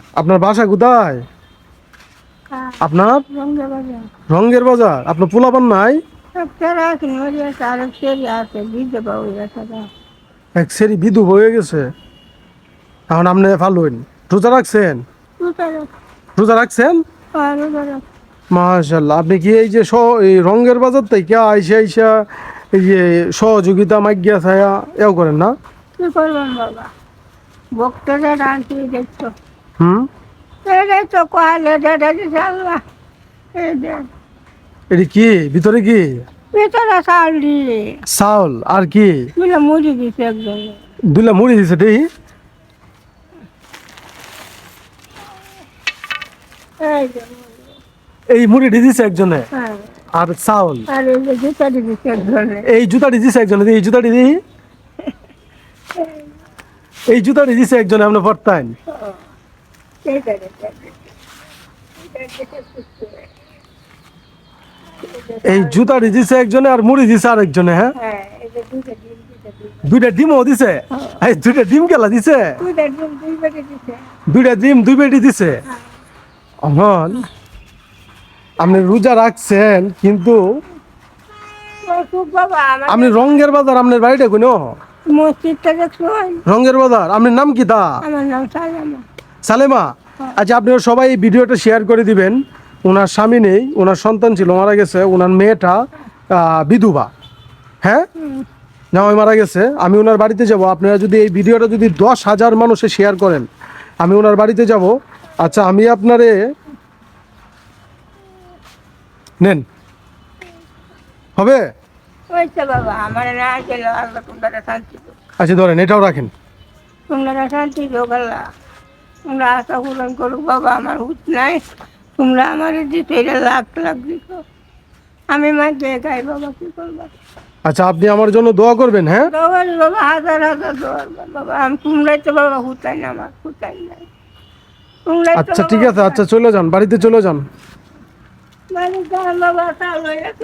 আপনার বাসা কোথায়? আপনার রঙ্গের বাজার। আপনার পোলাপান নাই? এক সেরি বিধু হয়ে গেছে, এখন আপনি ফালুন। রোজা রাখছেন? রোজা রাখছেন? মাশাআল্লাহ। আপনি কি এই যে এই রঙ্গের বাজার থেকে আইসা আইসা এই যে সহযোগিতা মাগিয়া ছায়া এও করেন না? কি করবেন বাবা, ভক্তরা রাঁধি দেখছো, হুম, এই তো কয়ালে দিছে আল্লাহ। এই দেখ এটি কি ভিতরে কি? ভিতরে চাল দিয়ে চাউল আর কি? মিলে মুড়ি দিছে একজন। দুলা মুড়ি দিছে দেখি। এই যে এই মুড়ি দিছে একজনে, হ্যাঁ, আর চাউল। আর এই যে জুতাটি দিছে একজনে। এই জুতাটি দিছে একজনে, এই জুতাটি দিই। এই জুতাটি দিছে একজনে, আপনি পড়তেন। এই জুতাটি দিছে একজনে আর মুড়ি দিছে আরেকজনে। হ্যাঁ, হ্যাঁ, এই যে দুইটা ডিম দিছে। দুইটা ডিমও দিছে। এই দুইটা ডিম কেলা দিছে? দুইটা ডিম দুই বেটে দিছে। দুইটা ডিম দুই বেটি দিছে। এখন আপনি রোজা রাখছেন কিন্তু বাবা আপনি রঙ্গের বাজার, আপনার বাড়িটা কোনো মসজিদটা দেখছো? রঙ্গের বাজার। আপনার নাম কি তা? আমার নাম সালামা। সালেমা। আচ্ছা, আপনারা সবাই এই ভিডিওটা শেয়ার করে দিবেন। ওনার স্বামী নেই, ওনার সন্তান ছিল, মারা গেছে। ওনার মেয়েটা বিধবা। হ্যাঁ, জামাই মারা গেছে। আমি ওনার বাড়িতে যাব। আপনারা যদি এই ভিডিওটা যদি 10,000 মানুষে শেয়ার করেন, আমি ওনার বাড়িতে যাব। আচ্ছা, আমি আপনারে নেন, হবে? ওইটা বাবা আমার না গেল, আল্লাহ তোমরা শান্তি দাও। আচ্ছা ধরেন, এটাও রাখেন। তোমরা শান্তি দাও আল্লাহ, তোমরা আশা পূরণ করো বাবা। আমার হুত নাই, তোমরা আমার দিত, এটা লাখ লাখ দিত। আমি মাঝে গাই বাবা, কি করবা? আচ্ছা, আপনি আমার জন্য দোয়া করবেন। হ্যাঁ, দোয়ার বাবা, হাজার হাজার দোয়ার বাবা। আমি তোমরাই তো বাবা হুতাই না, আমার হুতাই নাই। তোমরাই তো আচ্ছা বাবা ঠিক আছে। আচ্ছা চলে যান, বাড়িতে চলে যান। মানে বাবা, তাহলে এত